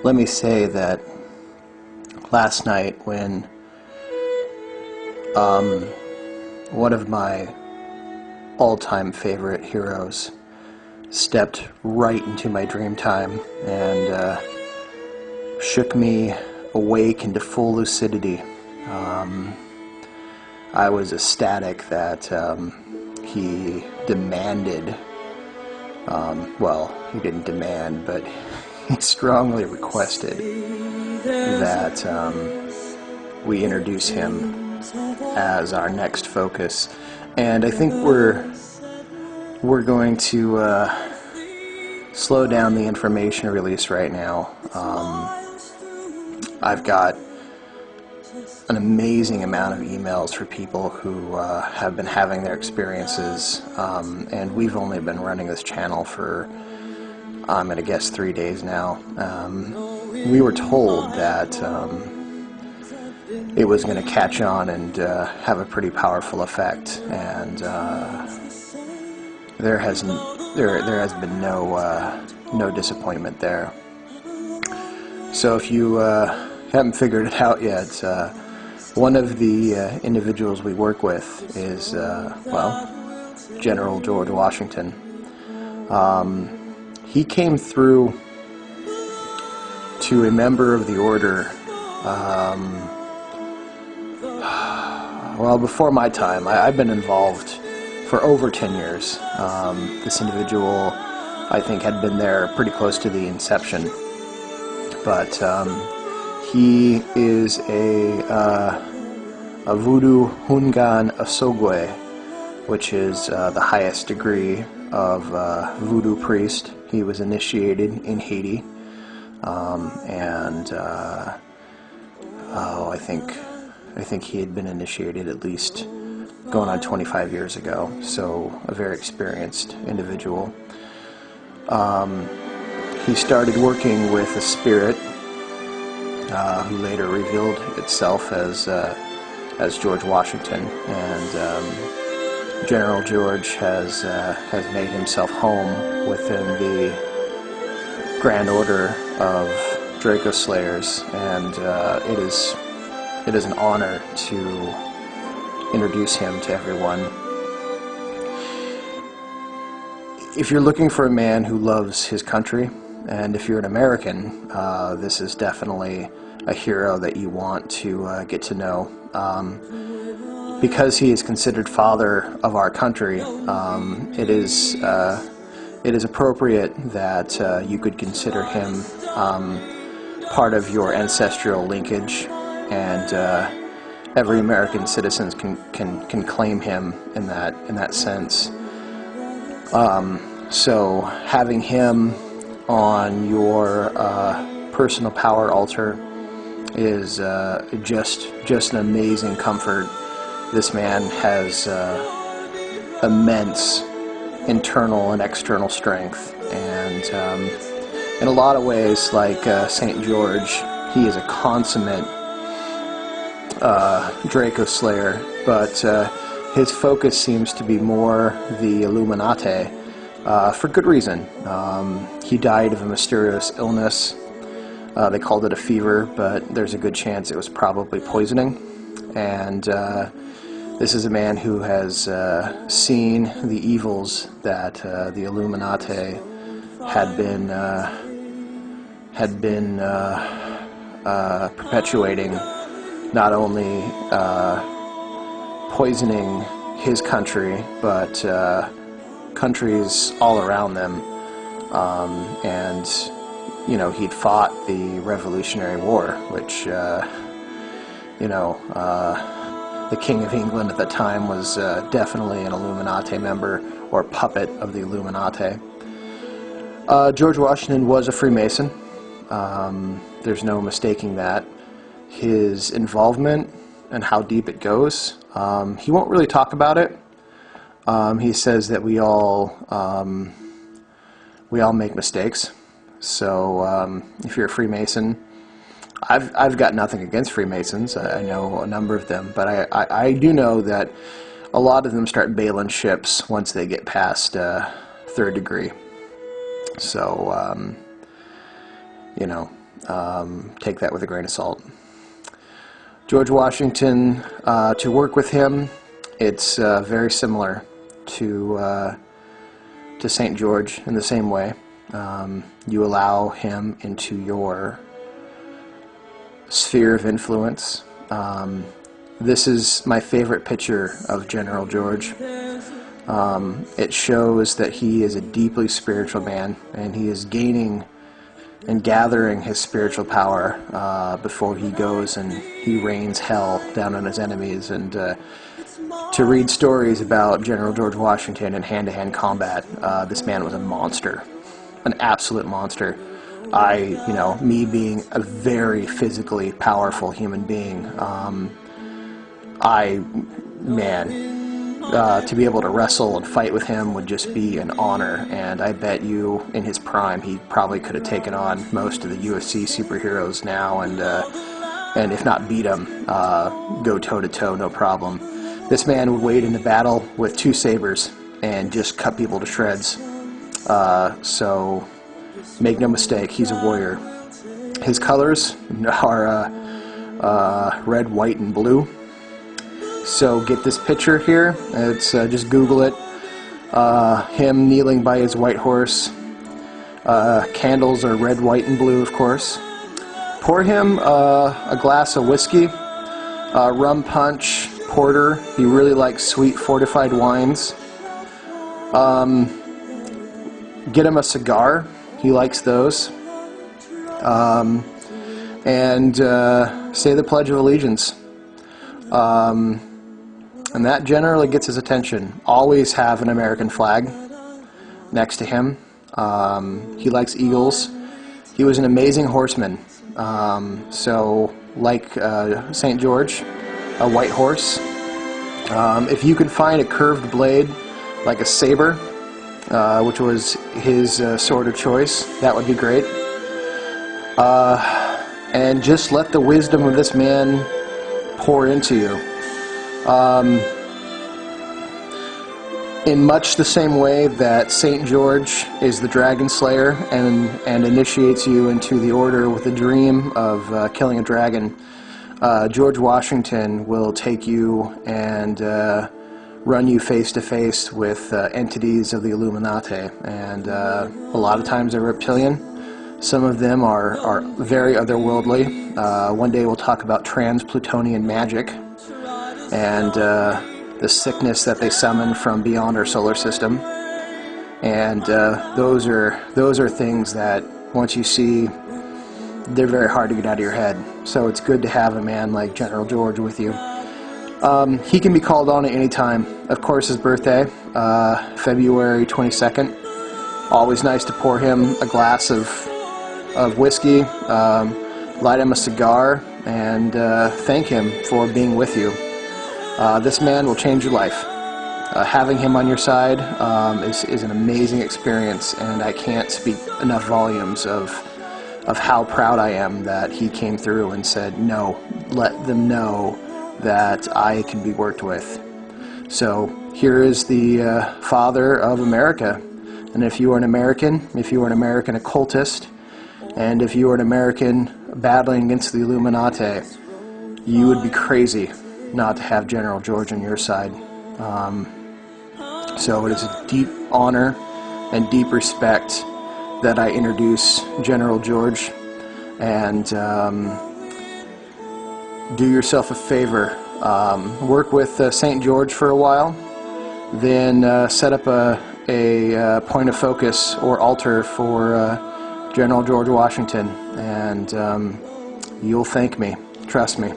let me say that last night when one of my all-time favorite heroes stepped right into my dream time and shook me awake into full lucidity, I was ecstatic that he demanded, well, he didn't demand, but he strongly requested that we introduce him as our next focus. And I think we're going to slow down the information release right now. I've got an amazing amount of emails for people who have been having their experiences, and we've only been running this channel for, I'm going to guess, 3 days now. We were told that it was going to catch on and have a pretty powerful effect, and there has been no disappointment there. So if you haven't figured it out yet, one of the individuals we work with is, well, General George Washington. He came through to a member of the order, well, before my time. I've been involved for over 10 years. This individual, I think, had been there pretty close to the inception. But he is a Voodoo Hungan Asogwe, which is the highest degree of voodoo priest. He was initiated in Haiti, and I think he had been initiated at least going on 25 years ago. So a very experienced individual. He started working with a spirit who later revealed itself as George Washington, and General George has made himself home within the Grand Order of Draco Slayers, and it is an honor to introduce him to everyone. If you're looking for a man who loves his country, and if you're an American, this is definitely a hero that you want to get to know. Because he is considered father of our country, it is appropriate that you could consider him part of your ancestral linkage, and every American citizen can claim him in that sense. So having him on your personal power altar is just an amazing comfort. This man has immense internal and external strength, and in a lot of ways, like St. George, he is a consummate Draco Slayer, but his focus seems to be more the Illuminati, for good reason. He died of a mysterious illness. They called it a fever, but there's a good chance it was probably poisoning. And this is a man who has seen the evils that the Illuminati had been perpetuating, not only poisoning his country, but countries all around them. And you know, he'd fought the Revolutionary War, which you know, the King of England at the time was definitely an Illuminati member or puppet of the Illuminati. George Washington was a Freemason. There's no mistaking that. His involvement and how deep it goes, he won't really talk about it. He says that we all make mistakes. So if you're a Freemason, I've got nothing against Freemasons. I know a number of them, but I do know that a lot of them start bailing ships once they get past third degree. So you know, take that with a grain of salt. George Washington, to work with him, it's very similar to St. George in the same way. You allow him into your sphere of influence. This is my favorite picture of General George. It shows that he is a deeply spiritual man, and he is gaining and gathering his spiritual power before he goes and he rains hell down on his enemies. And to read stories about General George Washington in hand-to-hand combat, this man was a monster, an absolute monster. Me being a very physically powerful human being, to be able to wrestle and fight with him would just be an honor. And I bet you, in his prime, he probably could have taken on most of the UFC superheroes now, and if not beat them, go toe-to-toe, no problem. This man would wade into battle with 2 sabers and just cut people to shreds. So make no mistake, he's a warrior. His colors are red, white, and blue. So get this picture here. It's just Google it. Him kneeling by his white horse. Candles are red, white, and blue, of course. Pour him a glass of whiskey, rum punch, porter. He really likes sweet fortified wines. Get him a cigar. He likes those. And say the Pledge of Allegiance. And that generally gets his attention. Always have an American flag next to him. He likes eagles. He was an amazing horseman. So, like St. George, a white horse. If you could find a curved blade, like a saber, which was his sword of choice, that would be great. And just let the wisdom of this man pour into you. In much the same way that St. George is the dragon slayer and initiates you into the order with the dream of killing a dragon, George Washington will take you and run you face to face with entities of the Illuminati, and a lot of times they're reptilian. Some of them are very otherworldly. One day we'll talk about trans-Plutonian magic and the sickness that they summon from beyond our solar system. And those are things that once you see, they're very hard to get out of your head. So it's good to have a man like General George with you. He can be called on at any time. Of course, his birthday, February 22nd. Always nice to pour him a glass of whiskey, light him a cigar, and thank him for being with you. This man will change your life. Having him on your side is an amazing experience, and I can't speak enough volumes of how proud I am that he came through and said, no, let them know that I can be worked with. So here is the father of America. And if you are an American occultist, and if you are an American battling against the Illuminati, you would be crazy not to have General George on your side. So it is a deep honor and deep respect that I introduce General George, and do yourself a favor. Work with St. George for a while, then set up a point of focus or altar for General George Washington, and you'll thank me. Trust me.